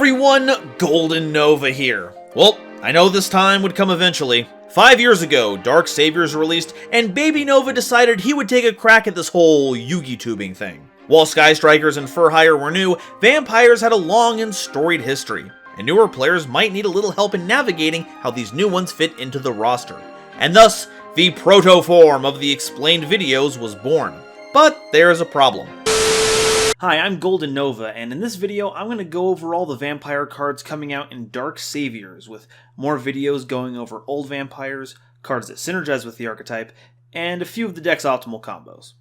everyone, GoldenNova here. Well, I know this time would come eventually. 5 years ago, Dark Saviors released, and Baby Nova decided he would take a crack at this whole Yugi tubing thing. While Sky Strikers and Fur Hire were new, vampires had a long and storied history, and newer players might need a little help in navigating how these new ones fit into the roster. And thus, the proto-form of the explained videos was born. But there's a problem. Hi, I'm GoldenNova, and in this video I'm going to go over all the vampire cards coming out in Dark Saviors, with more videos going over old vampires, cards that synergize with the archetype, and a few of the deck's optimal combos.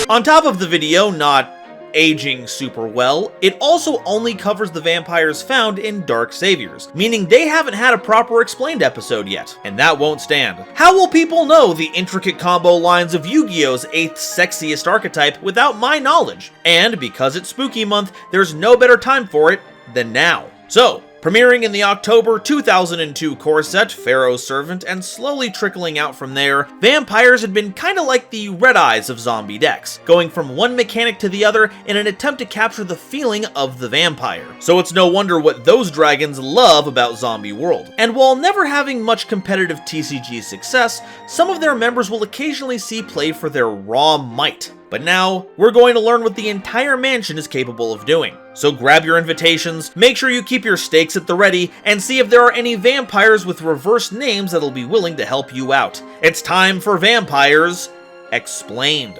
On top of the video not aging super well, it also only covers the vampires found in Dark Saviors, meaning they haven't had a proper explained episode yet, and that won't stand. How will people know the intricate combo lines of Yu-Gi-Oh's 8th sexiest archetype without my knowledge? And because it's spooky month, there's no better time for it than now. So, premiering in the October 2002 core set, Pharaoh's Servant, and slowly trickling out from there, vampires had been kinda like the red eyes of zombie decks, going from one mechanic to the other in an attempt to capture the feeling of the vampire. So it's no wonder what those dragons love about Zombie World. And while never having much competitive TCG success, some of their members will occasionally see play for their raw might. But now, we're going to learn what the entire mansion is capable of doing. So grab your invitations, make sure you keep your stakes at the ready, and see if there are any vampires with reverse names that'll be willing to help you out. It's time for Vampires Explained.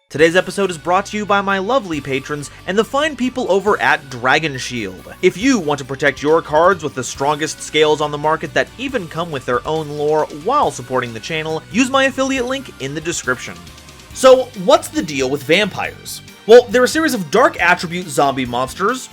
Today's episode is brought to you by my lovely patrons and the fine people over at Dragon Shield. If you want to protect your cards with the strongest scales on the market that even come with their own lore while supporting the channel, use my affiliate link in the description. So, what's the deal with vampires? Well, they're a series of dark attribute zombie monsters,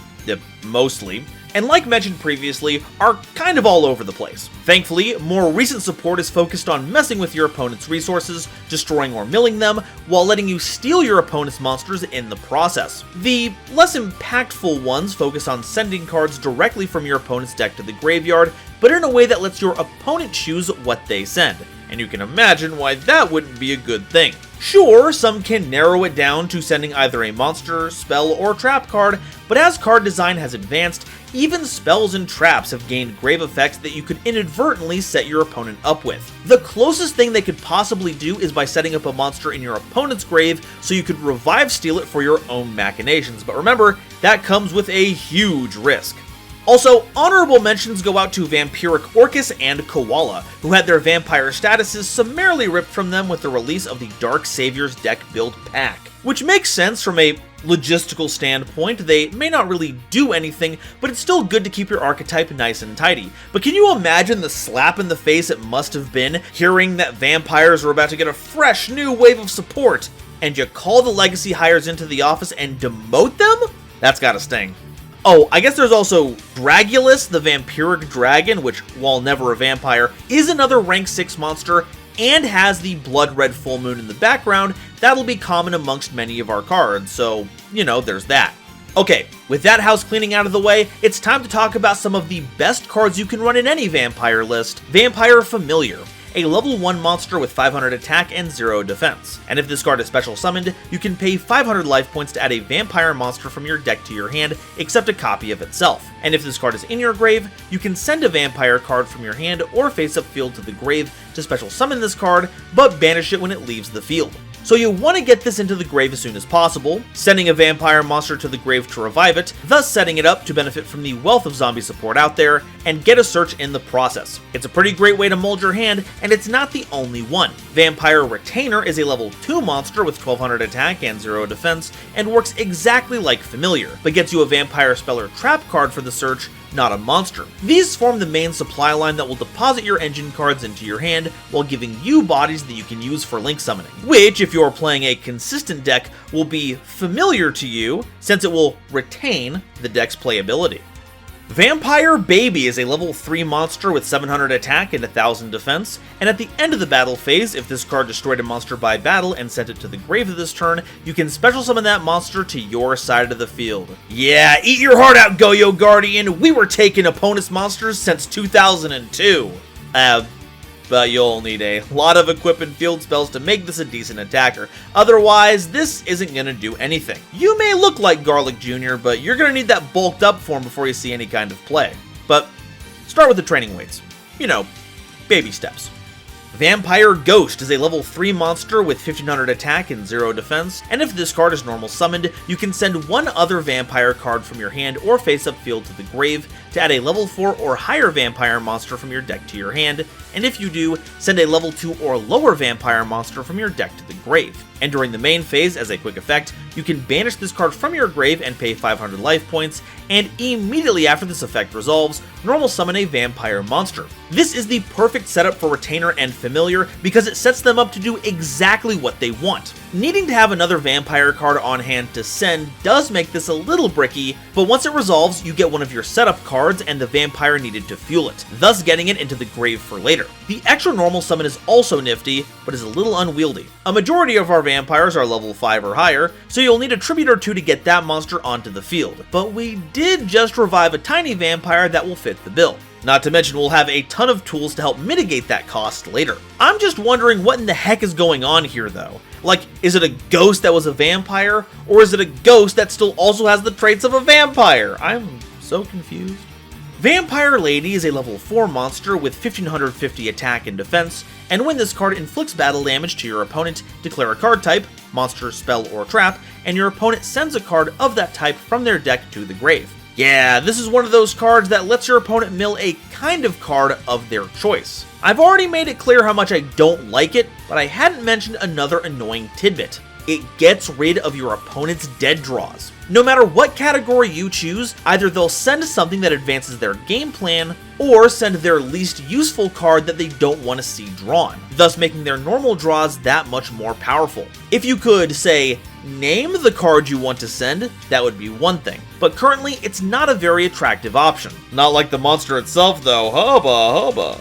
mostly, and like mentioned previously, are kind of all over the place. Thankfully, more recent support is focused on messing with your opponent's resources, destroying or milling them, while letting you steal your opponent's monsters in the process. The less impactful ones focus on sending cards directly from your opponent's deck to the graveyard, but in a way that lets your opponent choose what they send. And you can imagine why that wouldn't be a good thing. Sure, some can narrow it down to sending either a monster, spell, or trap card, but as card design has advanced, even spells and traps have gained grave effects that you could inadvertently set your opponent up with. The closest thing they could possibly do is by setting up a monster in your opponent's grave so you could revive steal it for your own machinations, but remember, that comes with a huge risk. Also, honorable mentions go out to Vampiric Orcus and Koala, who had their vampire statuses summarily ripped from them with the release of the Dark Saviors deck build pack. Which makes sense from a logistical standpoint. They may not really do anything, but it's still good to keep your archetype nice and tidy. But can you imagine the slap in the face it must have been hearing that vampires were about to get a fresh new wave of support, and you call the legacy hires into the office and demote them? That's gotta sting. Oh, I guess there's also Dragulus, the Vampiric Dragon, which, while never a vampire, is another rank 6 monster and has the blood red full moon in the background. That'll be common amongst many of our cards, so, you know, there's that. Okay, with that house cleaning out of the way, it's time to talk about some of the best cards you can run in any vampire list. Vampire Familiar, a level 1 monster with 500 attack and 0 defense. And if this card is special summoned, you can pay 500 life points to add a vampire monster from your deck to your hand, except a copy of itself. And if this card is in your grave, you can send a vampire card from your hand or face-up field to the grave to special summon this card, but banish it when it leaves the field. So you want to get this into the grave as soon as possible, sending a vampire monster to the grave to revive it, thus setting it up to benefit from the wealth of zombie support out there, and get a search in the process. It's a pretty great way to mold your hand, and it's not the only one. Vampire Retainer is a level 2 monster with 1200 attack and 0 defense, and works exactly like Familiar, but gets you a vampire spell or trap card for the search, not a monster. These form the main supply line that will deposit your engine cards into your hand while giving you bodies that you can use for link summoning, which, if you're playing a consistent deck, will be familiar to you since it will retain the deck's playability. Vampire Baby is a level 3 monster with 700 attack and 1000 defense, and at the end of the battle phase, if this card destroyed a monster by battle and sent it to the grave this turn, you can special summon that monster to your side of the field. Yeah, eat your heart out, Goyo Guardian! We were taking opponents' monsters since 2002. but you'll need a lot of equip and field spells to make this a decent attacker. Otherwise, this isn't gonna do anything. You may look like Garlic Jr., but you're gonna need that bulked up form before you see any kind of play. But start with the training weights. You know, baby steps. Vampire Ghost is a level 3 monster with 1500 attack and 0 defense, and if this card is normal summoned, you can send one other vampire card from your hand or face-up field to the grave to add a level 4 or higher vampire monster from your deck to your hand, and if you do, send a level 2 or lower vampire monster from your deck to the grave. And during the main phase, as a quick effect, you can banish this card from your grave and pay 500 life points, and immediately after this effect resolves, normal summon a vampire monster. This is the perfect setup for Retainer and Familiar because it sets them up to do exactly what they want. Needing to have another vampire card on hand to send does make this a little bricky, but once it resolves, you get one of your setup cards and the vampire needed to fuel it, thus getting it into the grave for later. The extra normal summon is also nifty, but is a little unwieldy. A majority of our vampires are level 5 or higher, so you'll need a tribute or two to get that monster onto the field. But we did just revive a tiny vampire that will fit the bill. Not to mention we'll have a ton of tools to help mitigate that cost later. I'm just wondering what in the heck is going on here though. Like, is it a ghost that was a vampire? Or is it a ghost that still also has the traits of a vampire? I'm so confused. Vampire Lady is a level 4 monster with 1550 attack and defense, and when this card inflicts battle damage to your opponent, declare a card type, monster, spell, or trap, and your opponent sends a card of that type from their deck to the grave. Yeah, this is one of those cards that lets your opponent mill a kind of card of their choice. I've already made it clear how much I don't like it, but I hadn't mentioned another annoying tidbit. It gets rid of your opponent's dead draws. No matter what category you choose, either they'll send something that advances their game plan, or send their least useful card that they don't want to see drawn, thus making their normal draws that much more powerful. If you could, say, name the card you want to send, that would be one thing, but currently it's not a very attractive option. Not like the monster itself though, hubba hubba.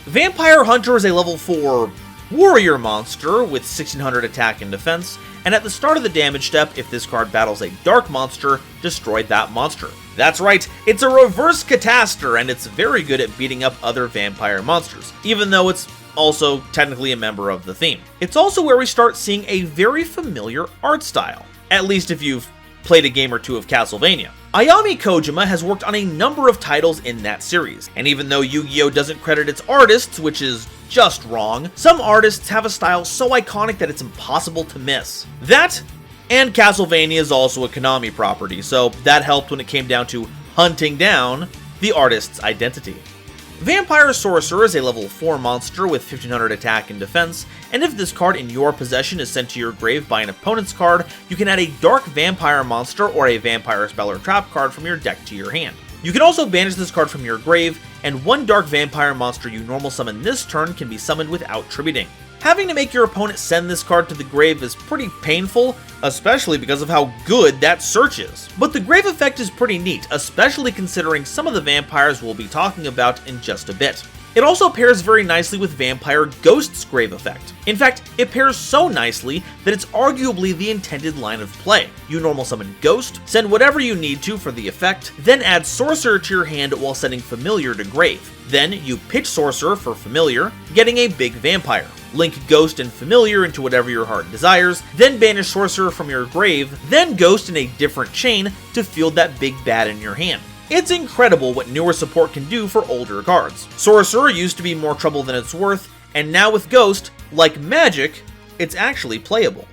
Vampire Hunter is a level 4 warrior monster with 1600 attack and defense, and at the start of the damage step, if this card battles a dark monster, destroy that monster. That's right, it's a reverse Cataster, and it's very good at beating up other vampire monsters, even though it's also technically a member of the theme. It's also where we start seeing a very familiar art style, at least if you've played a game or two of Castlevania. Ayami Kojima has worked on a number of titles in that series, and even though Yu-Gi-Oh doesn't credit its artists, which is just wrong, some artists have a style so iconic that it's impossible to miss. That, and Castlevania is also a Konami property, so that helped when it came down to hunting down the artist's identity. Vampire Sorcerer is a level 4 monster with 1500 attack and defense, and if this card in your possession is sent to your grave by an opponent's card, you can add a dark vampire monster or a vampire spell or trap card from your deck to your hand. You can also banish this card from your grave, and one dark vampire monster you normal summon this turn can be summoned without tributing. Having to make your opponent send this card to the grave is pretty painful, especially because of how good that search is. But the grave effect is pretty neat, especially considering some of the vampires we'll be talking about in just a bit. It also pairs very nicely with Vampire Ghost's grave effect. In fact, it pairs so nicely that it's arguably the intended line of play. You normal summon Ghost, send whatever you need to for the effect, then add Sorcerer to your hand while sending Familiar to grave. Then you pitch Sorcerer for Familiar, getting a big vampire. Link Ghost and Familiar into whatever your heart desires, then banish Sorcerer from your grave, then Ghost in a different chain to field that big bad in your hand. It's incredible what newer support can do for older cards. Sorcerer used to be more trouble than it's worth, and now with Ghost, like magic, it's actually playable.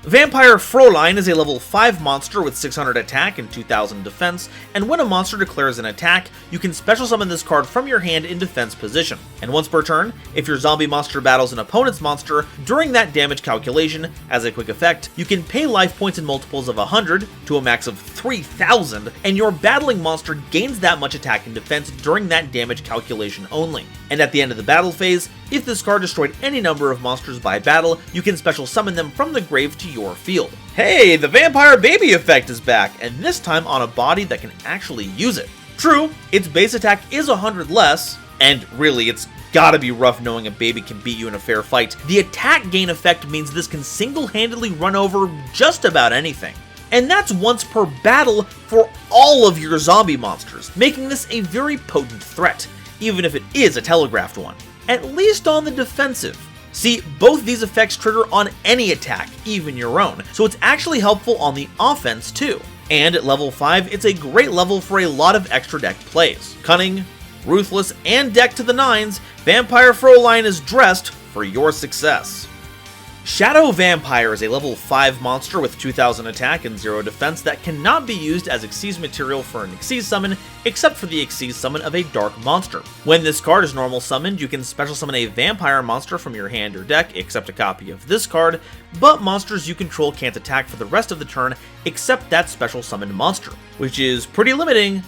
Vampire Fräulein is a level 5 monster with 600 attack and 2000 defense, and when a monster declares an attack, you can special summon this card from your hand in defense position. And once per turn, if your zombie monster battles an opponent's monster, during that damage calculation, as a quick effect, you can pay life points in multiples of 100 to a max of 3000, and your battling monster gains that much attack and defense during that damage calculation only. And at the end of the battle phase, if this card destroyed any number of monsters by battle, you can special summon them from the grave to your field. Hey, the Vampire Baby effect is back, and this time on a body that can actually use it. True, its base attack is 100 less, and really it's gotta be rough knowing a baby can beat you in a fair fight. The attack gain effect means this can single-handedly run over just about anything. And that's once per battle for all of your zombie monsters, making this a very potent threat, even if it is a telegraphed one. at least on the defensive. See, both these effects trigger on any attack, even your own, so it's actually helpful on the offense too. And at level 5, it's a great level for a lot of extra deck plays. Cunning, Ruthless, and Deck to the Nines, Vampire Frohlein is dressed for your success. Shadow Vampire is a level 5 monster with 2000 attack and 0 defense that cannot be used as Xyz material for an Xyz summon, except for the Xyz summon of a dark monster. When this card is normal summoned, you can special summon a vampire monster from your hand or deck, except a copy of this card, but monsters you control can't attack for the rest of the turn except that special summoned monster, which is pretty limiting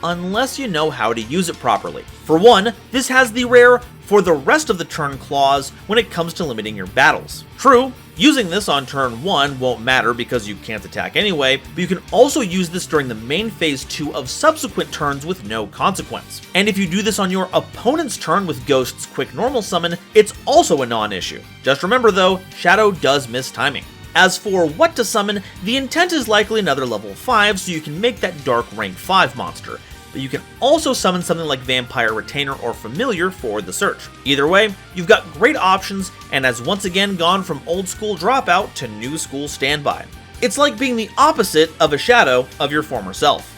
unless you know how to use it properly. For one, this has the rare for the rest of the turn clause when it comes to limiting your battles. True, using this on turn 1 won't matter because you can't attack anyway, but you can also use this during the main phase 2 of subsequent turns with no consequence. And if you do this on your opponent's turn with Ghost's quick normal summon, it's also a non-issue. Just remember though, Shadow does miss timing. As for what to summon, the intent is likely another level 5 so you can make that dark rank 5 monster, but you can also summon something like Vampire Retainer or Familiar for the search. Either way, you've got great options and has once again gone from old school dropout to new school standby. It's like being the opposite of a shadow of your former self.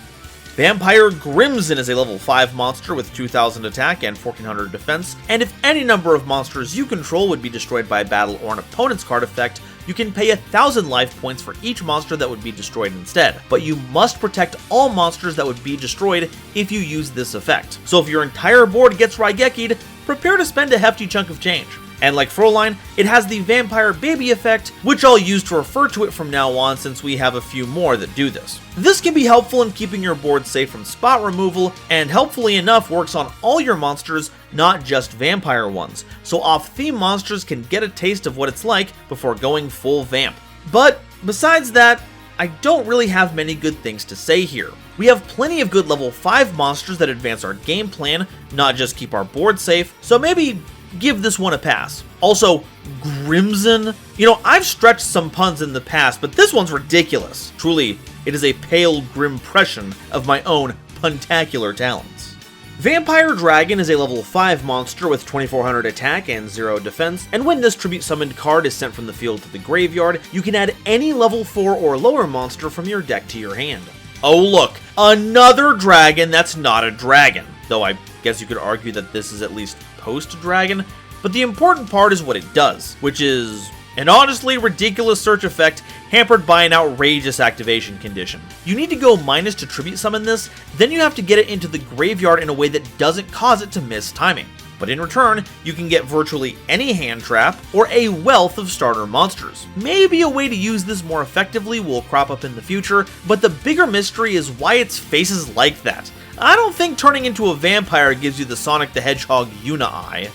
Vampire Grimson is a level 5 monster with 2000 attack and 1400 defense, and if any number of monsters you control would be destroyed by a battle or an opponent's card effect, you can pay 1000 life points for each monster that would be destroyed instead, but you must protect all monsters that would be destroyed if you use this effect. So if your entire board gets Raigeki'd, prepare to spend a hefty chunk of change. And like Frohlein, it has the Vampire Baby effect, which I'll use to refer to it from now on since we have a few more that do this. This can be helpful in keeping your board safe from spot removal, and helpfully enough works on all your monsters, not just vampire ones, so off-theme monsters can get a taste of what it's like before going full vamp. But besides that, I don't really have many good things to say here. We have plenty of good level 5 monsters that advance our game plan, not just keep our board safe, so maybe give this one a pass. Also, Grimson? You know, I've stretched some puns in the past, but this one's ridiculous. Truly, it is a pale grimpression of my own puntacular talents. Vampire Dragon is a level 5 monster with 2400 attack and 0 defense, and when this tribute summoned card is sent from the field to the graveyard, you can add any level 4 or lower monster from your deck to your hand. Oh look, another dragon that's not a dragon, though I guess you could argue that this is at least post-dragon, but the important part is what it does, which is an honestly ridiculous search effect hampered by an outrageous activation condition. You need to go minus to tribute summon this, then you have to get it into the graveyard in a way that doesn't cause it to miss timing. But in return, you can get virtually any hand trap or a wealth of starter monsters. Maybe a way to use this more effectively will crop up in the future, but the bigger mystery is why its face is like that. I don't think turning into a vampire gives you the Sonic the Hedgehog Yuna eye.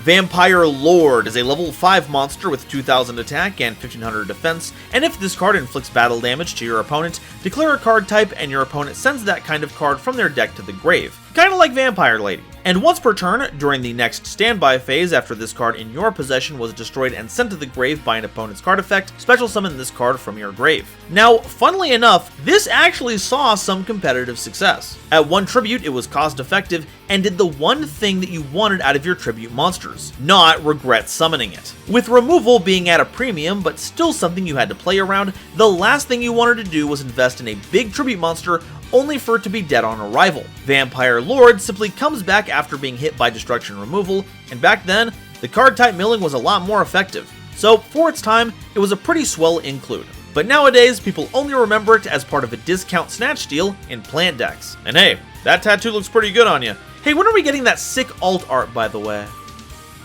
Vampire Lord is a level 5 monster with 2000 attack and 1500 defense, and if this card inflicts battle damage to your opponent, declare a card type and your opponent sends that kind of card from their deck to the grave. Kinda like Vampire Lady. And once per turn, during the next standby phase after this card in your possession was destroyed and sent to the grave by an opponent's card effect, special summon this card from your grave. Now, funnily enough, this actually saw some competitive success. At 1 tribute, it was cost effective and did the one thing that you wanted out of your tribute monsters, not regret summoning it. With removal being at a premium, but still something you had to play around, the last thing you wanted to do was invest in a big tribute monster only for it to be dead on arrival. Vampire Lord simply comes back after being hit by destruction removal, and back then, the card type milling was a lot more effective. So for its time, it was a pretty swell include. But nowadays, people only remember it as part of a discount snatch steal in plant decks. And hey, that tattoo looks pretty good on you. Hey, when are we getting that sick alt art, by the way?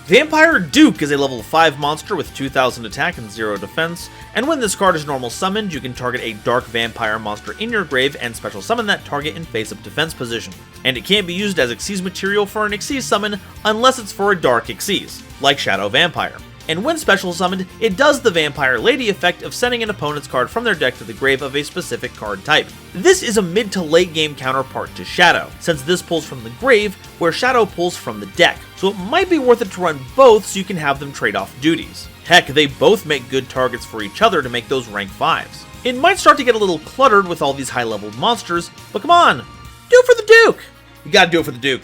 Vampire Duke is a level 5 monster with 2000 attack and 0 defense, and when this card is normal summoned, you can target a dark vampire monster in your grave and special summon that target in face-up defense position. And it can't be used as Xyz material for an Xyz summon unless it's for a dark Xyz, like Shadow Vampire. And when special summoned, it does the Vampire Lady effect of sending an opponent's card from their deck to the grave of a specific card type. This is a mid to late game counterpart to Shadow, since this pulls from the grave, where Shadow pulls from the deck, so it might be worth it to run both so you can have them trade off duties. Heck, they both make good targets for each other to make those rank 5s. It might start to get a little cluttered with all these high-leveled monsters, but come on, do it for the Duke! You gotta do it for the Duke.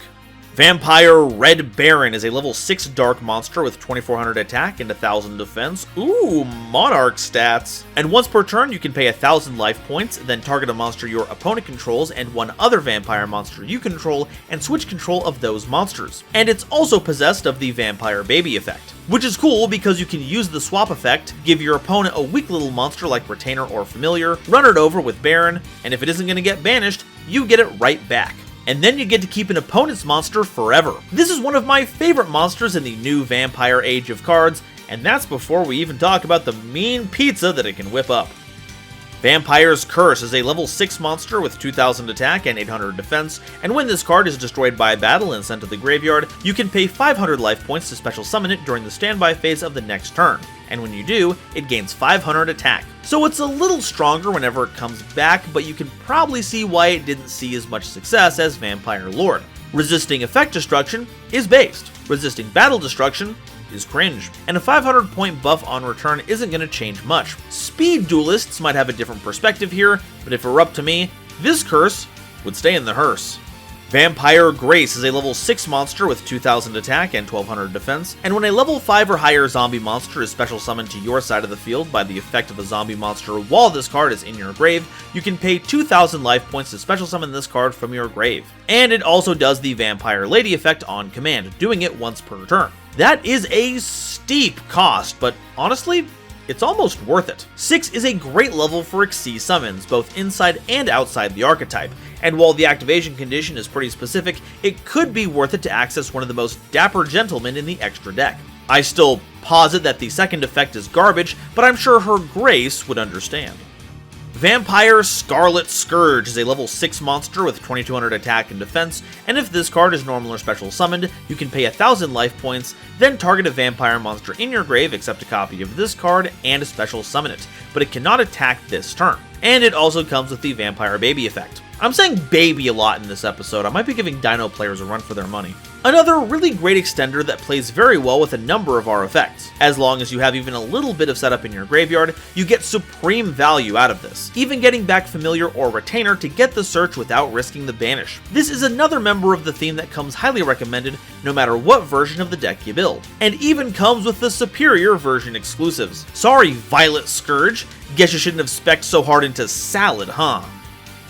Vampire Red Baron is a level 6 dark monster with 2400 attack and 1000 defense. Ooh, Monarch stats. And once per turn, you can pay 1000 life points, then target a monster your opponent controls and one other vampire monster you control, and switch control of those monsters. And it's also possessed of the Vampire Baby effect, which is cool because you can use the swap effect, give your opponent a weak little monster like Retainer or Familiar, run it over with Baron, and if it isn't going to get banished, you get it right back. And then you get to keep an opponent's monster forever. This is one of my favorite monsters in the new Vampire Age of cards, and that's before we even talk about the mean pizza that it can whip up. Vampire's Curse is a level 6 monster with 2000 attack and 800 defense, and when this card is destroyed by battle and sent to the graveyard, you can pay 500 life points to special summon it during the standby phase of the next turn, and when you do, it gains 500 attack. So it's a little stronger whenever it comes back, but you can probably see why it didn't see as much success as Vampire Lord. Resisting effect destruction is based, resisting battle destruction is cringe, and a 500 point buff on return isn't going to change much. Speed duelists might have a different perspective here, but if it were up to me, this curse would stay in the hearse. Vampire Grace is a level 6 monster with 2000 attack and 1200 defense, and when a level 5 or higher zombie monster is special summoned to your side of the field by the effect of a zombie monster while this card is in your grave, you can pay 2000 life points to special summon this card from your grave. And it also does the Vampire Lady effect on command, doing it once per turn. That is a steep cost, but honestly, it's almost worth it. 6 is a great level for Xyz summons, both inside and outside the archetype, and while the activation condition is pretty specific, it could be worth it to access one of the most dapper gentlemen in the extra deck. I still posit that the second effect is garbage, but I'm sure her Grace would understand. Vampire Scarlet Scourge is a level 6 monster with 2200 attack and defense, and if this card is normal or special summoned, you can pay 1000 life points, then target a vampire monster in your grave, accept a copy of this card, and special summon it, but it cannot attack this turn. And it also comes with the Vampire Baby effect. I'm saying baby a lot in this episode, I might be giving Dino players a run for their money. Another really great extender that plays very well with a number of our effects. As long as you have even a little bit of setup in your graveyard, you get supreme value out of this, even getting back Familiar or Retainer to get the search without risking the banish. This is another member of the theme that comes highly recommended no matter what version of the deck you build, and even comes with the superior version exclusives. Sorry, Violet Scourge, guess you shouldn't have spec'd so hard into Salad, huh?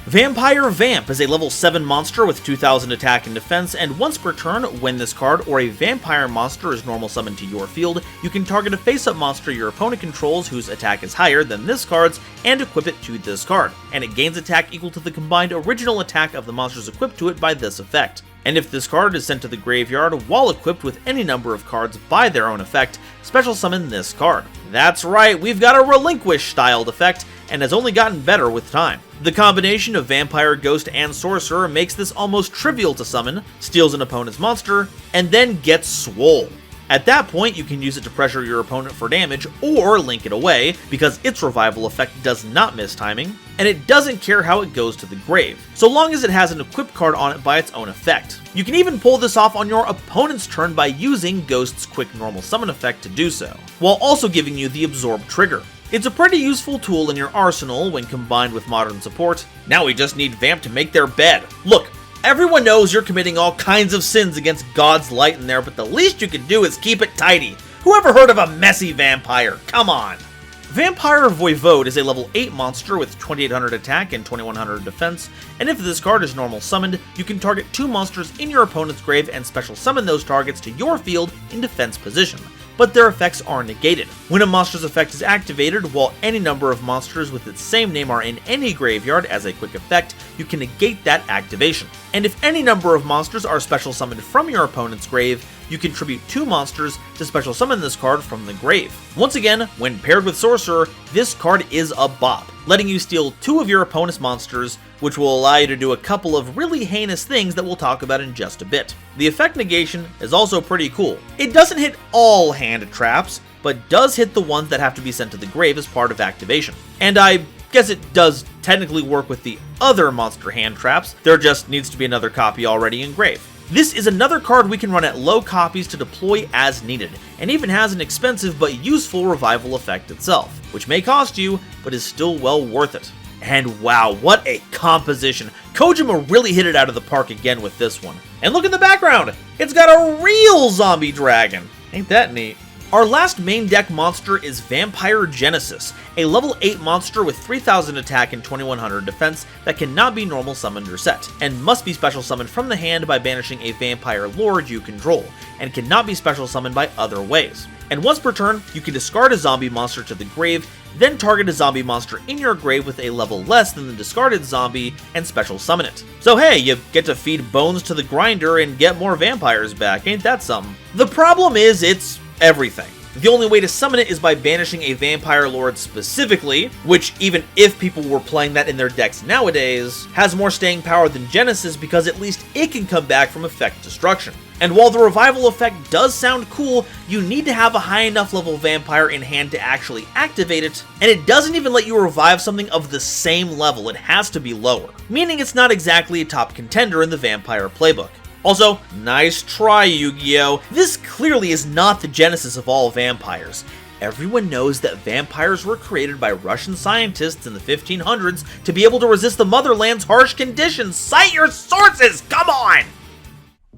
Vampire Vamp is a level 7 monster with 2000 attack and defense, and once per turn, when this card or a vampire monster is normal summoned to your field, you can target a face-up monster your opponent controls whose attack is higher than this card's and equip it to this card, and it gains attack equal to the combined original attack of the monsters equipped to it by this effect. And if this card is sent to the graveyard while equipped with any number of cards by their own effect, special summon this card. That's right, we've got a Relinquish styled effect, and has only gotten better with time. The combination of Vampire, Ghost, and Sorcerer makes this almost trivial to summon, steals an opponent's monster, and then gets swole. At that point, you can use it to pressure your opponent for damage, or link it away, because its revival effect does not miss timing, and it doesn't care how it goes to the grave, so long as it has an equipped card on it by its own effect. You can even pull this off on your opponent's turn by using Ghost's quick normal summon effect to do so, while also giving you the Absorb trigger. It's a pretty useful tool in your arsenal when combined with modern support. Now we just need Vamp to make their bed. Look, everyone knows you're committing all kinds of sins against God's light in there, but the least you can do is keep it tidy. Whoever heard of a messy vampire? Come on! Vampire Voivode is a level 8 monster with 2800 attack and 2100 defense, and if this card is normal summoned, you can target 2 monsters in your opponent's grave and special summon those targets to your field in defense position, but their effects are negated. When a monster's effect is activated, while any number of monsters with its same name are in any graveyard as a quick effect, you can negate that activation. And if any number of monsters are special summoned from your opponent's grave, you contribute 2 monsters to special summon this card from the grave. Once again, when paired with Sorcerer, this card is a bop, letting you steal 2 of your opponent's monsters, which will allow you to do a couple of really heinous things that we'll talk about in just a bit. The effect negation is also pretty cool. It doesn't hit all hand traps, but does hit the ones that have to be sent to the grave as part of activation. And I guess it does technically work with the other monster hand traps, there just needs to be another copy already engraved. This is another card we can run at low copies to deploy as needed, and even has an expensive but useful revival effect itself, which may cost you, but is still well worth it. And wow, what a composition. Kojima really hit it out of the park again with this one. And look at the background! It's got a real zombie dragon! Ain't that neat? Our last main deck monster is Vampire Genesis, a level 8 monster with 3000 attack and 2100 defense that cannot be normal summoned or set, and must be special summoned from the hand by banishing a vampire lord you control, and cannot be special summoned by other ways. And once per turn, you can discard a zombie monster to the grave, then target a zombie monster in your grave with a level less than the discarded zombie and special summon it. So hey, you get to feed bones to the grinder and get more vampires back, ain't that something? The problem is it's everything. The only way to summon it is by banishing a vampire lord specifically, which even if people were playing that in their decks nowadays, has more staying power than Genesis because at least it can come back from effect destruction. And while the revival effect does sound cool, you need to have a high enough level vampire in hand to actually activate it, and it doesn't even let you revive something of the same level, it has to be lower, meaning it's not exactly a top contender in the vampire playbook. Also, nice try, Yu-Gi-Oh! This clearly is not the genesis of all vampires. Everyone knows that vampires were created by Russian scientists in the 1500s to be able to resist the motherland's harsh conditions. Cite your sources, come on!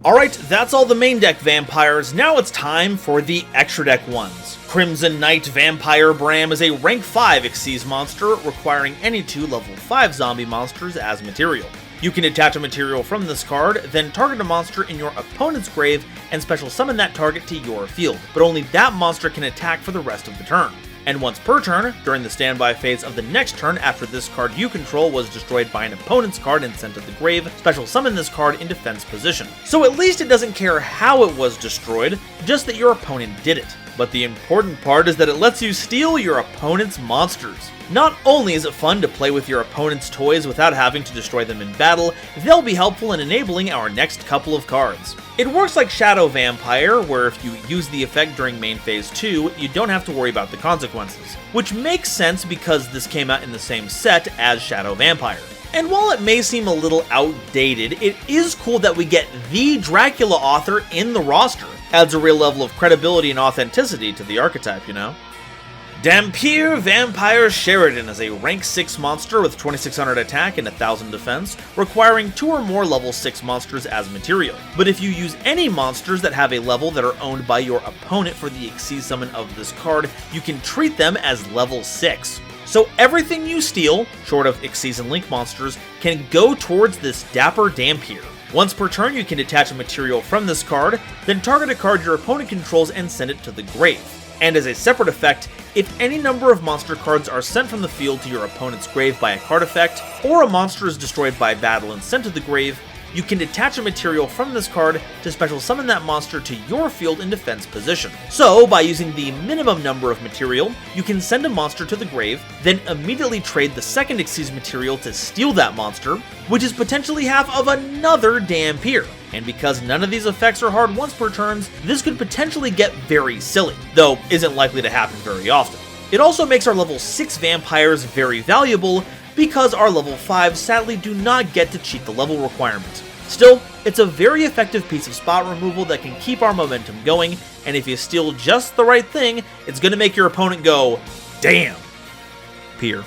Alright, that's all the main deck vampires. Now it's time for the extra deck ones. Crimson Knight Vampire Bram is a rank 5 Xyz monster requiring any 2 level 5 zombie monsters as material. You can attach a material from this card, then target a monster in your opponent's grave and special summon that target to your field, but only that monster can attack for the rest of the turn. And once per turn, during the standby phase of the next turn after this card you control was destroyed by an opponent's card and sent to the grave, special summon this card in defense position. So at least it doesn't care how it was destroyed, just that your opponent did it. But the important part is that it lets you steal your opponent's monsters. Not only is it fun to play with your opponent's toys without having to destroy them in battle, they'll be helpful in enabling our next couple of cards. It works like Shadow Vampire, where if you use the effect during main phase 2, you don't have to worry about the consequences. Which makes sense because this came out in the same set as Shadow Vampire. And while it may seem a little outdated, it is cool that we get the Dracula author in the roster. Adds a real level of credibility and authenticity to the archetype, you know? Dhampir Vampire Sheridan is a rank 6 monster with 2600 attack and 1000 defense, requiring 2 or more level 6 monsters as material. But if you use any monsters that have a level that are owned by your opponent for the Xyz summon of this card, you can treat them as level 6. So everything you steal, short of Xyz and Link monsters, can go towards this dapper Dhampir. Once per turn, you can detach a material from this card, then target a card your opponent controls and send it to the grave. And as a separate effect, if any number of monster cards are sent from the field to your opponent's grave by a card effect, or a monster is destroyed by battle and sent to the grave, you can detach a material from this card to special summon that monster to your field in defense position. So, by using the minimum number of material, you can send a monster to the grave, then immediately trade the second Xyz material to steal that monster, which is potentially half of another Dhampir. And because none of these effects are hard once per turns, this could potentially get very silly, though isn't likely to happen very often. It also makes our level 6 vampires very valuable, because our level 5s sadly do not get to cheat the level requirement. Still, it's a very effective piece of spot removal that can keep our momentum going, and if you steal just the right thing, it's gonna make your opponent go, damn. Peer.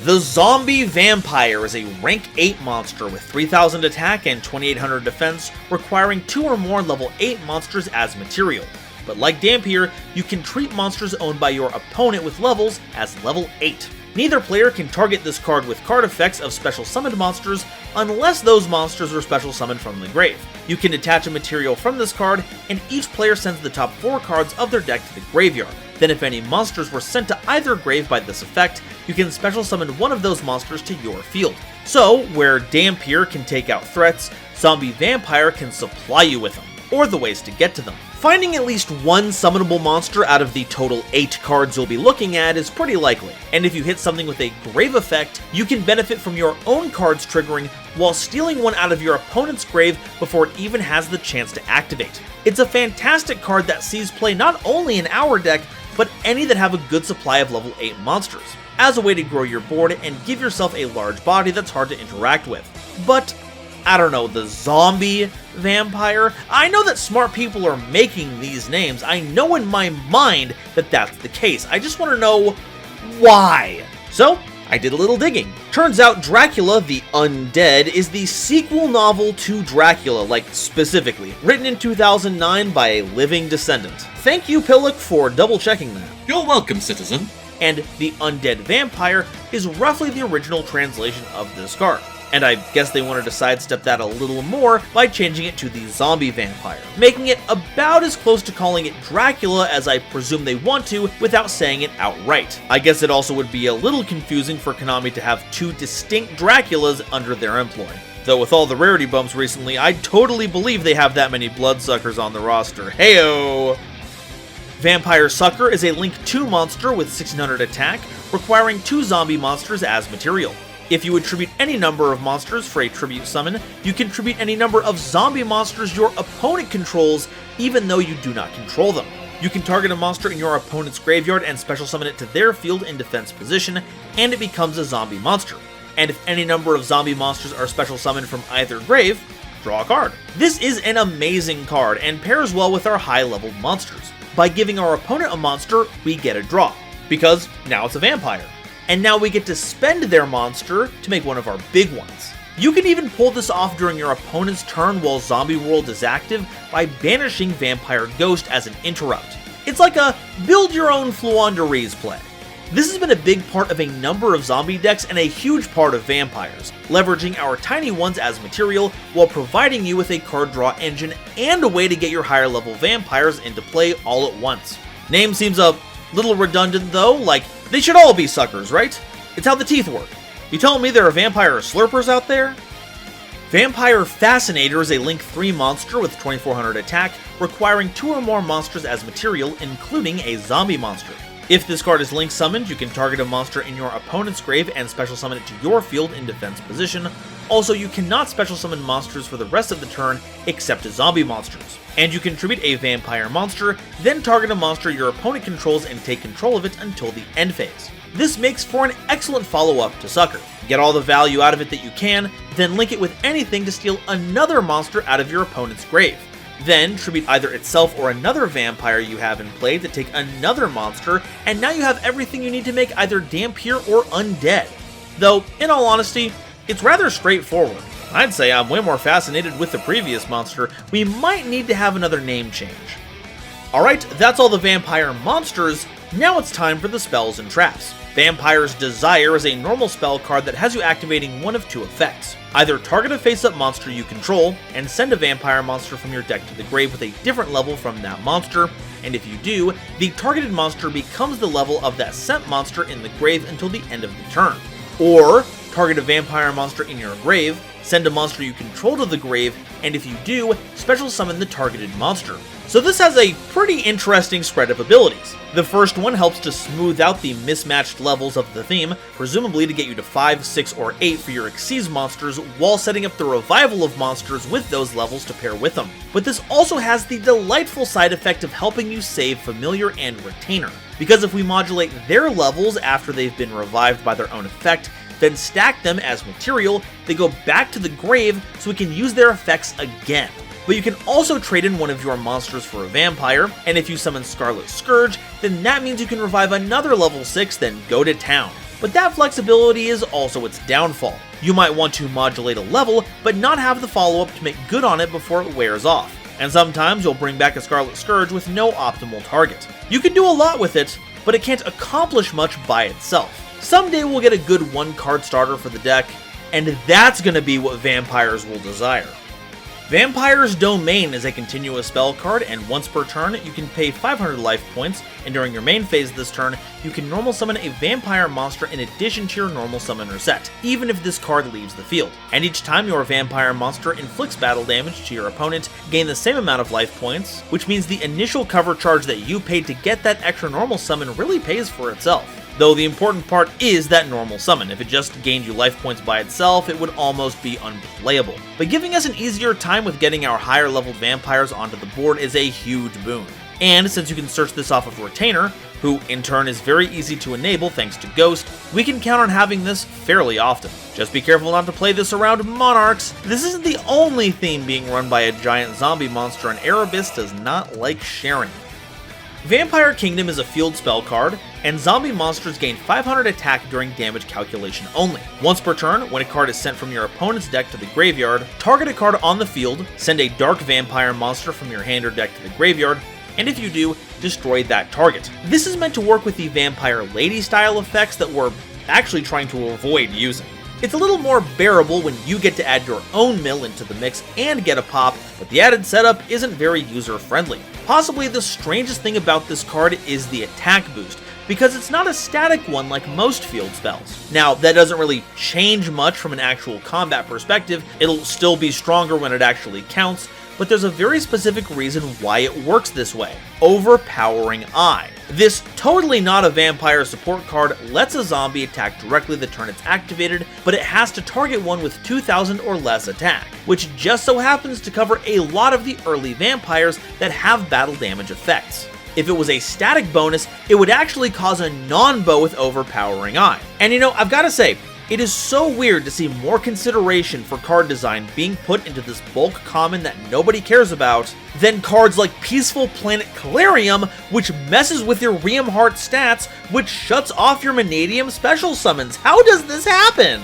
The Zombie Vampire is a rank 8 monster with 3000 attack and 2800 defense, requiring 2 or more level 8 monsters as material. But like Dhampir, you can treat monsters owned by your opponent with levels as level 8. Neither player can target this card with card effects of special summoned monsters unless those monsters are special summoned from the grave. You can detach a material from this card, and each player sends the top 4 cards of their deck to the graveyard. Then if any monsters were sent to either grave by this effect, you can special summon one of those monsters to your field. So, where Dhampir can take out threats, Zombie Vampire can supply you with them, or the ways to get to them. Finding at least one summonable monster out of the total 8 cards you'll be looking at is pretty likely, and if you hit something with a grave effect, you can benefit from your own cards triggering while stealing one out of your opponent's grave before it even has the chance to activate. It's a fantastic card that sees play not only in our deck, but any that have a good supply of level 8 monsters, as a way to grow your board and give yourself a large body that's hard to interact with. But I don't know, the Zombie Vampire? I know that smart people are making these names. I know in my mind that that's the case. I just want to know why. So, I did a little digging. Turns out Dracula the Undead is the sequel novel to Dracula, like specifically, written in 2009 by a living descendant. Thank you, Pillock, for double checking that. You're welcome, citizen. And the Undead Vampire is roughly the original translation of this card. And I guess they wanted to sidestep that a little more by changing it to the Zombie Vampire, making it about as close to calling it Dracula as I presume they want to without saying it outright. I guess it also would be a little confusing for Konami to have two distinct Draculas under their employ. Though with all the rarity bumps recently, I totally believe they have that many Bloodsuckers on the roster. Heyo! Vampire Sucker is a Link 2 monster with 1600 attack, requiring 2 zombie monsters as material. If you attribute any number of monsters for a tribute summon, you can attribute any number of zombie monsters your opponent controls, even though you do not control them. You can target a monster in your opponent's graveyard and special summon it to their field in defense position, and it becomes a zombie monster. And if any number of zombie monsters are special summoned from either grave, draw a card. This is an amazing card and pairs well with our high-level monsters. By giving our opponent a monster, we get a draw, because now it's a vampire. And now we get to spend their monster to make one of our big ones. You can even pull this off during your opponent's turn while Zombie World is active by banishing Vampire Ghost as an interrupt. It's like a build your own Fluanderies play. This has been a big part of a number of zombie decks and a huge part of vampires, leveraging our tiny ones as material while providing you with a card draw engine and a way to get your higher level vampires into play all at once. Name seems a little redundant though, like they should all be suckers, right? It's how the teeth work. You telling me there are vampire slurpers out there? Vampire Fascinator is a Link 3 monster with 2400 attack, requiring 2 or more monsters as material, including a zombie monster. If this card is Link summoned, you can target a monster in your opponent's grave and special summon it to your field in defense position. Also, you cannot special summon monsters for the rest of the turn except zombie monsters. And you can tribute a vampire monster, then target a monster your opponent controls and take control of it until the end phase. This makes for an excellent follow-up to Sucker. Get all the value out of it that you can, then link it with anything to steal another monster out of your opponent's grave. Then tribute either itself or another vampire you have in play to take another monster, and now you have everything you need to make either Dhampir or Undead. Though, in all honesty, it's rather straightforward. I'd say I'm way more fascinated with the previous monster. We might need to have another name change. Alright, that's all the vampire monsters. Now it's time for the spells and traps. Vampire's Desire is a normal spell card that has you activating one of 2 effects. Either target a face-up monster you control, and send a vampire monster from your deck to the grave with a different level from that monster, and if you do, the targeted monster becomes the level of that sent monster in the grave until the end of the turn. Or, target a vampire monster in your grave, send a monster you control to the grave, and if you do, special summon the targeted monster. So this has a pretty interesting spread of abilities. The first one helps to smooth out the mismatched levels of the theme, presumably to get you to 5, 6, or 8 for your Xyz monsters, while setting up the revival of monsters with those levels to pair with them. But this also has the delightful side effect of helping you save Familiar and Retainer, because if we modulate their levels after they've been revived by their own effect, then stack them as material, they go back to the grave so we can use their effects again. But you can also trade in one of your monsters for a vampire, and if you summon Scarlet Scourge, then that means you can revive another level 6, then go to town. But that flexibility is also its downfall. You might want to modulate a level, but not have the follow-up to make good on it before it wears off. And sometimes you'll bring back a Scarlet Scourge with no optimal target. You can do a lot with it, but it can't accomplish much by itself. Someday we'll get a good 1-card starter for the deck, and that's gonna be what Vampires will desire. Vampire's Domain is a continuous spell card, and once per turn, you can pay 500 life points, and during your main phase this turn, you can normal summon a vampire monster in addition to your normal summoner set, even if this card leaves the field. And each time your vampire monster inflicts battle damage to your opponent, gain the same amount of life points, which means the initial cover charge that you paid to get that extra normal summon really pays for itself. Though the important part is that normal summon. If it just gained you life points by itself, it would almost be unplayable. But giving us an easier time with getting our higher leveled vampires onto the board is a huge boon. And since you can search this off of Retainer, who in turn is very easy to enable thanks to Ghost, we can count on having this fairly often. Just be careful not to play this around Monarchs. This isn't the only theme being run by a giant zombie monster, and Erebus does not like sharing. Vampire Kingdom is a field spell card, and zombie monsters gain 500 attack during damage calculation only. Once per turn, when a card is sent from your opponent's deck to the graveyard, target a card on the field, send a dark vampire monster from your hand or deck to the graveyard, and if you do, destroy that target. This is meant to work with the Vampire Lady style effects that we're actually trying to avoid using. It's a little more bearable when you get to add your own mill into the mix and get a pop, but the added setup isn't very user-friendly. Possibly the strangest thing about this card is the attack boost, because it's not a static one like most field spells. Now, that doesn't really change much from an actual combat perspective, it'll still be stronger when it actually counts, but there's a very specific reason why it works this way. Overpowering Eye. This totally not a vampire support card lets a zombie attack directly the turn it's activated, but it has to target one with 2,000 or less attack, which just so happens to cover a lot of the early vampires that have battle damage effects. If it was a static bonus, it would actually cause a non-bow with Overpowering Eye. And you know, I've gotta say, it is so weird to see more consideration for card design being put into this bulk common that nobody cares about than cards like Peaceful Planet Calarium, which messes with your Riem Heart stats, which shuts off your Vanadium special summons. How does this happen?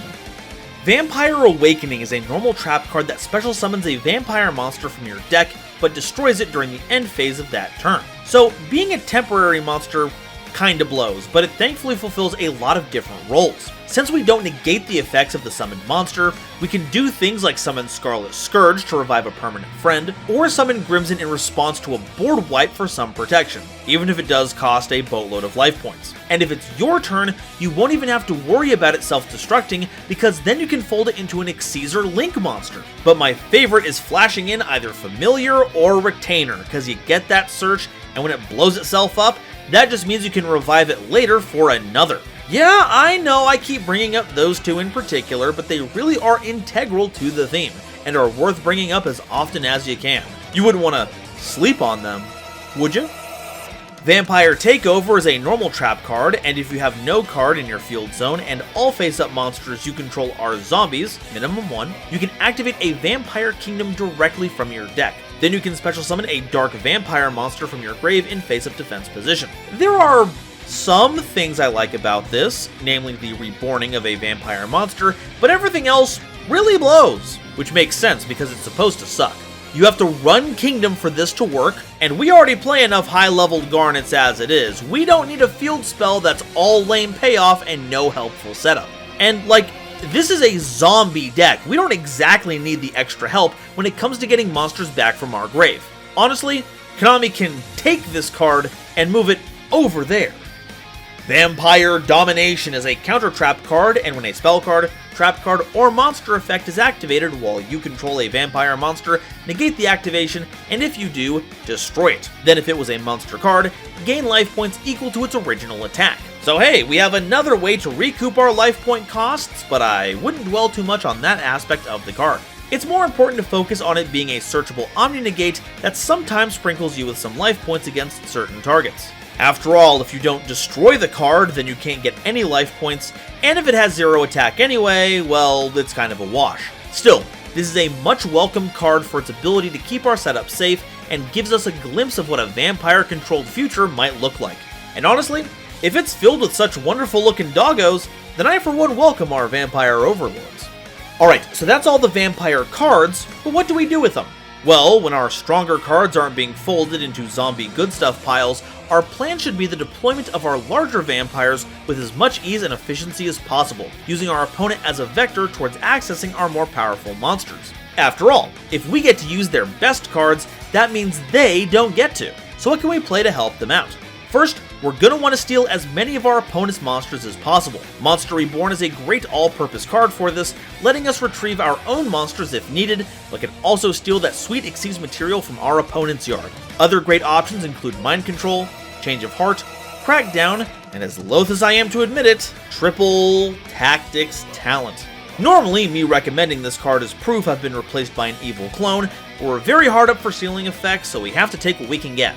Vampire Awakening is a normal trap card that special summons a vampire monster from your deck, but destroys it during the end phase of that turn. So being a temporary monster kinda blows, but it thankfully fulfills a lot of different roles. Since we don't negate the effects of the summoned monster, we can do things like summon Scarlet Scourge to revive a permanent friend, or summon Crimson in response to a board wipe for some protection, even if it does cost a boatload of life points. And if it's your turn, you won't even have to worry about it self-destructing, because then you can fold it into an Exceser Link monster. But my favorite is flashing in either Familiar or Retainer, because you get that search, and when it blows itself up, that just means you can revive it later for another. Yeah, I know I keep bringing up those two in particular, but they really are integral to the theme, and are worth bringing up as often as you can. You wouldn't want to sleep on them, would you? Vampire Takeover is a normal trap card, and if you have no card in your field zone and all face-up monsters you control are zombies, minimum 1, you can activate a Vampire Kingdom directly from your deck. Then you can special summon a Dark Vampire monster from your grave in face-up defense position. There are some things I like about this, namely the reborning of a vampire monster, but everything else really blows, which makes sense because it's supposed to suck. You have to run Kingdom for this to work, and we already play enough high-leveled Garnets as it is. We don't need a field spell that's all lame payoff and no helpful setup. And like, this is a zombie deck. We don't exactly need the extra help when it comes to getting monsters back from our grave. Honestly, Konami can take this card and move it over there. Vampire Domination is a counter trap card, and when a spell card, trap card, or monster effect is activated while you control a vampire monster, negate the activation, and if you do, destroy it. Then if it was a monster card, gain life points equal to its original attack. So hey, we have another way to recoup our life point costs, but I wouldn't dwell too much on that aspect of the card. It's more important to focus on it being a searchable Omni-Negate that sometimes sprinkles you with some life points against certain targets. After all, if you don't destroy the card, then you can't get any life points, and if it has 0 attack anyway, well, it's kind of a wash. Still, this is a much welcome card for its ability to keep our setup safe, and gives us a glimpse of what a vampire-controlled future might look like. And honestly, if it's filled with such wonderful looking doggos, then I for one welcome our vampire overlords. Alright, so that's all the vampire cards, but what do we do with them? Well, when our stronger cards aren't being folded into zombie good stuff piles, our plan should be the deployment of our larger vampires with as much ease and efficiency as possible, using our opponent as a vector towards accessing our more powerful monsters. After all, if we get to use their best cards, that means they don't get to. So what can we play to help them out? First, we're going to want to steal as many of our opponent's monsters as possible. Monster Reborn is a great all-purpose card for this, letting us retrieve our own monsters if needed, but can also steal that sweet Xyz material from our opponent's yard. Other great options include Mind Control, Change of Heart, Crackdown, and as loath as I am to admit it, Triple Tactics Talent. Normally, me recommending this card as proof I've been replaced by an evil clone, but we're very hard up for stealing effects, so we have to take what we can get.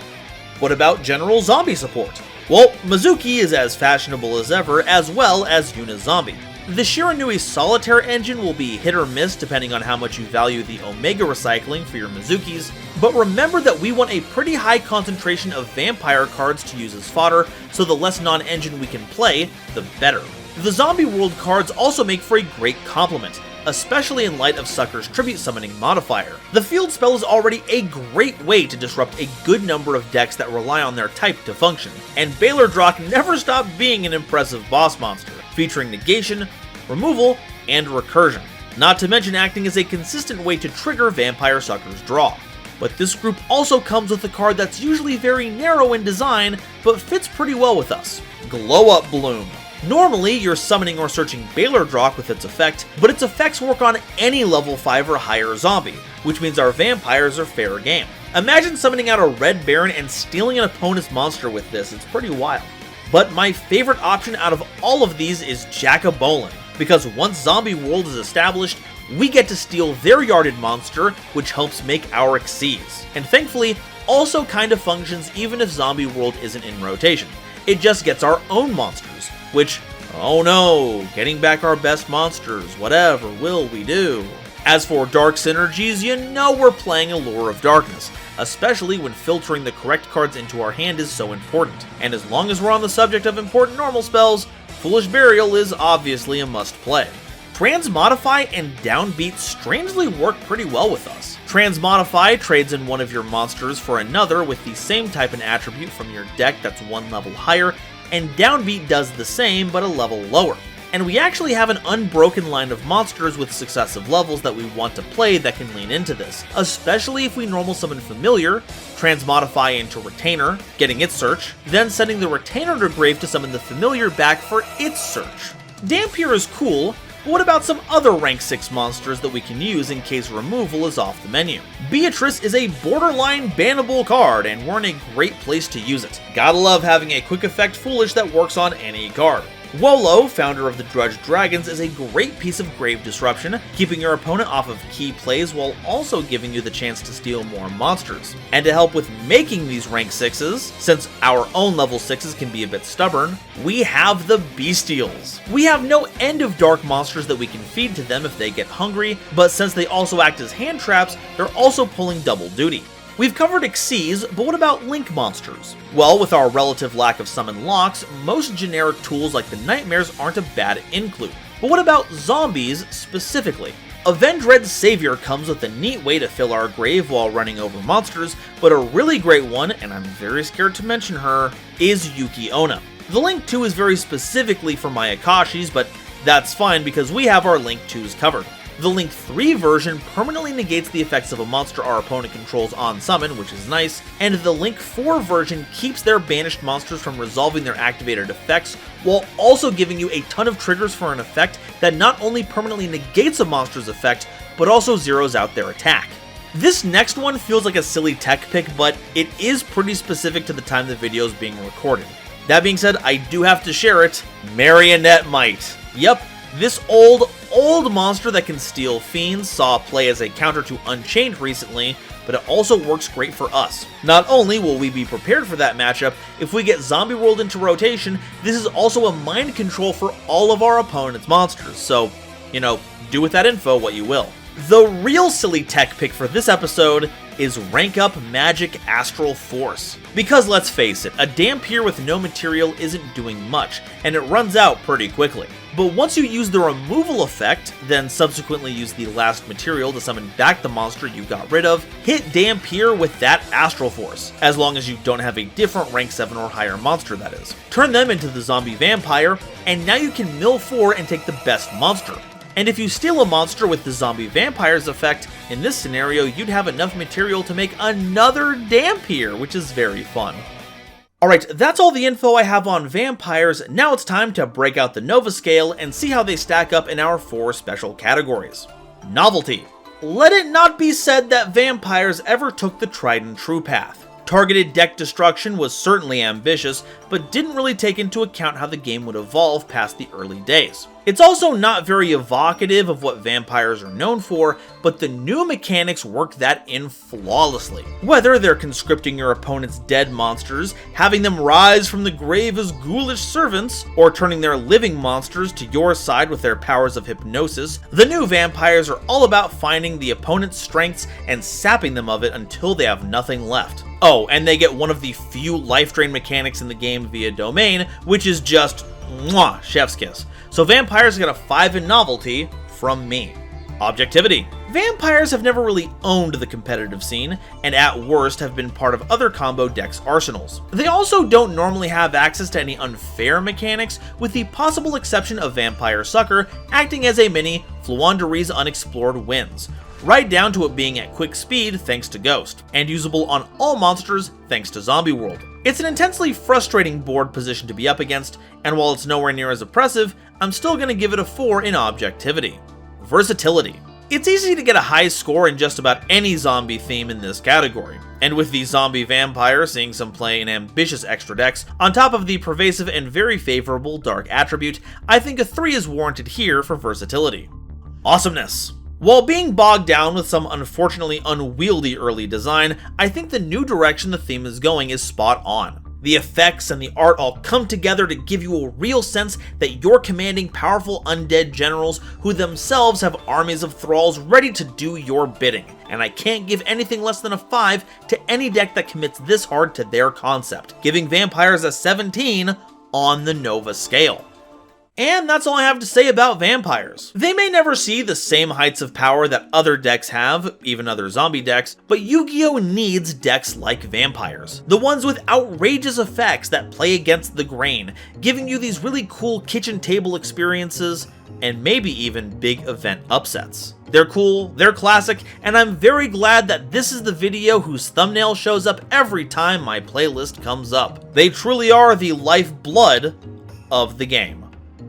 What about general zombie support? Well, Mizuki is as fashionable as ever, as well as Yuna Zombie. The Shiranui Solitaire engine will be hit or miss depending on how much you value the Omega recycling for your Mizukis, but remember that we want a pretty high concentration of vampire cards to use as fodder, so the less non-engine we can play, the better. The Zombie World cards also make for a great complement, especially in light of Sucker's Tribute Summoning modifier. The field spell is already a great way to disrupt a good number of decks that rely on their type to function, and Baylor Drock never stopped being an impressive boss monster, featuring negation, removal, and recursion, not to mention acting as a consistent way to trigger Vampire Sucker's draw. But this group also comes with a card that's usually very narrow in design, but fits pretty well with us: Glow Up Bloom. Normally, you're summoning or searching Baylor Drock with its effect, but its effects work on any level 5 or higher zombie, which means our vampires are fair game. Imagine summoning out a Red Baron and stealing an opponent's monster with this, it's pretty wild. But my favorite option out of all of these is Jack-a-Bolin, because once Zombie World is established, we get to steal their yarded monster, which helps make our Xyz, and thankfully also kind of functions even if Zombie World isn't in rotation. It just gets our own monsters, which, oh no, getting back our best monsters, whatever will we do? As for dark synergies, you know we're playing Allure of Darkness, especially when filtering the correct cards into our hand is so important. And as long as we're on the subject of important normal spells, Foolish Burial is obviously a must-play. Transmodify and Downbeat strangely work pretty well with us. Transmodify trades in one of your monsters for another with the same type and attribute from your deck that's one level higher, and Downbeat does the same but a level lower. And we actually have an unbroken line of monsters with successive levels that we want to play that can lean into this, especially if we normal summon Familiar, Transmodify into Retainer, getting its search, then sending the Retainer to grave to summon the Familiar back for its search. Dampier is cool, but what about some other rank 6 monsters that we can use in case removal is off the menu? Beatrice is a borderline bannable card, and we're in a great place to use it. Gotta love having a quick effect Foolish that works on any card. Wolo, founder of the Drudge Dragons, is a great piece of grave disruption, keeping your opponent off of key plays while also giving you the chance to steal more monsters. And to help with making these rank 6s, since our own level 6s can be a bit stubborn, we have the Bestials. We have no end of dark monsters that we can feed to them if they get hungry, but since they also act as hand traps, they're also pulling double duty. We've covered Xyz, but what about Link monsters? Well, with our relative lack of summon locks, most generic tools like the Nightmares aren't a bad include. But what about zombies specifically? Avendred's Savior comes with a neat way to fill our grave while running over monsters, but a really great one, and I'm very scared to mention her, is Yuki Onna. The Link 2 is very specifically for my Akashis, but that's fine because we have our Link 2s covered. The Link 3 version permanently negates the effects of a monster our opponent controls on summon, which is nice, and the Link 4 version keeps their banished monsters from resolving their activated effects, while also giving you a ton of triggers for an effect that not only permanently negates a monster's effect, but also zeroes out their attack. This next one feels like a silly tech pick, but it is pretty specific to the time the video is being recorded. That being said, I do have to share it, Marionette Might. Yep, this old monster that can steal fiends saw play as a counter to Unchained recently, but it also works great for us. Not only will we be prepared for that matchup, if we get Zombie World into rotation, this is also a mind control for all of our opponent's monsters, so, you know, do with that info what you will. The real silly tech pick for this episode is Rank Up Magic Astral Force. Because let's face it, a Dampier with no material isn't doing much, and it runs out pretty quickly. But once you use the removal effect, then subsequently use the last material to summon back the monster you got rid of, hit Dampier with that Astral Force, as long as you don't have a different rank 7 or higher monster that is. Turn them into the zombie vampire, and now you can mill 4 and take the best monster. And if you steal a monster with the zombie vampire's effect, in this scenario you'd have enough material to make another Dampier, which is very fun. Alright, that's all the info I have on vampires. Now it's time to break out the Nova scale and see how they stack up in our 4 special categories. Novelty. Let it not be said that vampires ever took the tried and true path. Targeted deck destruction was certainly ambitious, but didn't really take into account how the game would evolve past the early days. It's also not very evocative of what vampires are known for, but the new mechanics work that in flawlessly. Whether they're conscripting your opponent's dead monsters, having them rise from the grave as ghoulish servants, or turning their living monsters to your side with their powers of hypnosis, the new vampires are all about finding the opponent's strengths and sapping them of it until they have nothing left. Oh, and they get one of the few life drain mechanics in the game via domain, which is just mwah, chef's kiss. So vampires get a 5 in novelty from me. Objectivity. Vampires have never really owned the competitive scene, and at worst have been part of other combo decks' arsenals. They also don't normally have access to any unfair mechanics, with the possible exception of Vampire Sucker acting as a mini Floowanderee's Unexplored Winds, right down to it being at quick speed thanks to Ghost, and usable on all monsters thanks to Zombie World. It's an intensely frustrating board position to be up against, and while it's nowhere near as oppressive, I'm still going to give it a 4 in objectivity. Versatility. It's easy to get a high score in just about any zombie theme in this category, and with the zombie vampire seeing some play in ambitious extra decks, on top of the pervasive and very favorable dark attribute, I think a 3 is warranted here for versatility. Awesomeness. While being bogged down with some unfortunately unwieldy early design, I think the new direction the theme is going is spot on. The effects and the art all come together to give you a real sense that you're commanding powerful undead generals who themselves have armies of thralls ready to do your bidding, and I can't give anything less than a 5 to any deck that commits this hard to their concept, giving vampires a 17 on the Nova scale. And that's all I have to say about vampires. They may never see the same heights of power that other decks have, even other zombie decks, but Yu-Gi-Oh! Needs decks like vampires. The ones with outrageous effects that play against the grain, giving you these really cool kitchen table experiences, and maybe even big event upsets. They're cool, they're classic, and I'm very glad that this is the video whose thumbnail shows up every time my playlist comes up. They truly are the lifeblood of the game.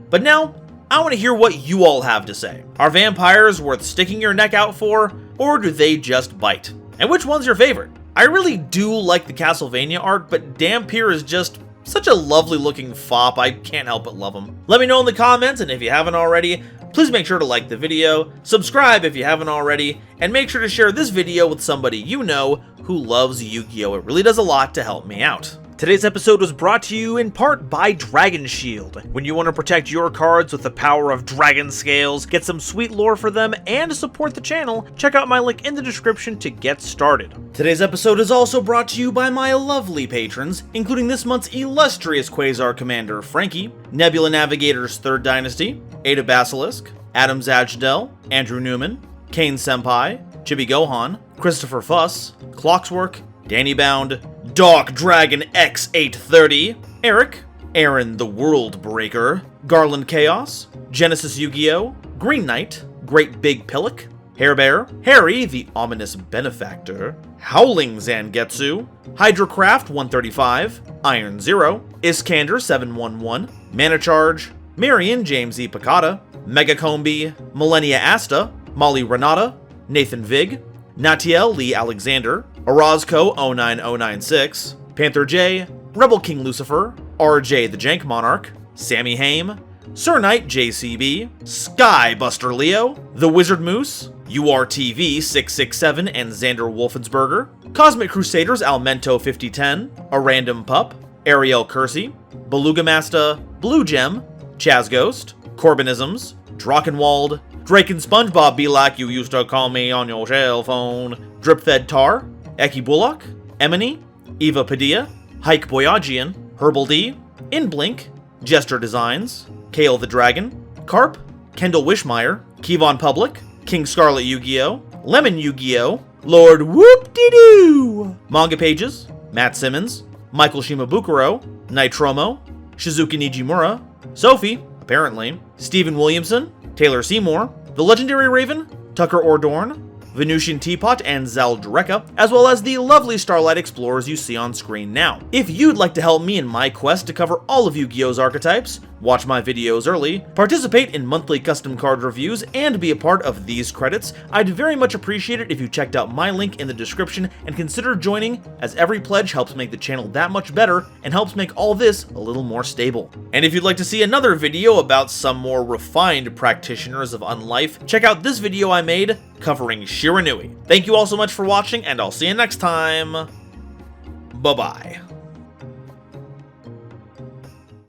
But now, I want to hear what you all have to say. Are vampires worth sticking your neck out for, or do they just bite? And which one's your favorite? I really do like the Castlevania art, but Dampier is just such a lovely looking fop, I can't help but love him. Let me know in the comments, and if you haven't already, please make sure to like the video, subscribe if you haven't already, and make sure to share this video with somebody you know who loves Yu-Gi-Oh! It really does a lot to help me out. Today's episode was brought to you in part by Dragon Shield. When you want to protect your cards with the power of dragon scales, get some sweet lore for them, and support the channel, check out my link in the description to get started. Today's episode is also brought to you by my lovely patrons, including this month's illustrious Quasar Commander Frankie, Nebula Navigator's 3rd Dynasty, Ada Basilisk, Adam Zajdel, Andrew Newman, Kane Senpai, Chibi Gohan, Christopher Fuss, Clockswork, Danny Bound, Dark Dragon X830, Eric, Aaron the World Breaker, Garland Chaos, Genesis Yu-Gi-Oh!, Green Knight, Great Big Pillock, Hairbear, Harry the Ominous Benefactor, Howling Zangetsu, Hydrocraft 135, Iron Zero, Iskander 711, Mana Charge, Marion James E. Picata, Mega Combi, Millennia Asta, Molly Renata, Nathan Vig, Natiel Lee Alexander, Orozco 09096, Panther J, Rebel King Lucifer, RJ the Jank Monarch, Sammy Haim, Sir Knight JCB, Skybuster Leo, The Wizard Moose, URTV 667 and Xander Wolfensberger, Cosmic Crusaders Almento 5010, A Random Pup, Ariel Kersey, Beluga Masta, Blue Gem, Chaz Ghost, Corbinisms, Drachenwald, Drake and SpongeBob be like you used to call me on your cell phone, Dripfed Tar, Eki Bullock, Emony, Eva Padilla, Hike Boyagian, Herbal D, Inblink, Jester Designs, Kale the Dragon, Carp, Kendall Wishmeyer, Kevon Public, King Scarlet Yu-Gi-Oh!, Lemon Yu-Gi-Oh!, Lord Whoop-De-Doo, Manga Pages, Matt Simmons, Michael Shimabukuro, Nitromo, Shizuki Nijimura, Sophie, apparently, Stephen Williamson, Taylor Seymour, The Legendary Raven, Tucker Ordorn, Venusian Teapot, and Zaldreka, as well as the lovely Starlight Explorers you see on screen now. If you'd like to help me in my quest to cover all of Yu-Gi-Oh's archetypes, watch my videos early, participate in monthly custom card reviews, and be a part of these credits, I'd very much appreciate it if you checked out my link in the description and consider joining, as every pledge helps make the channel that much better and helps make all this a little more stable. And if you'd like to see another video about some more refined practitioners of Unlife, check out this video I made covering Shiranui. Thank you all so much for watching, and I'll see you next time. Bye-bye.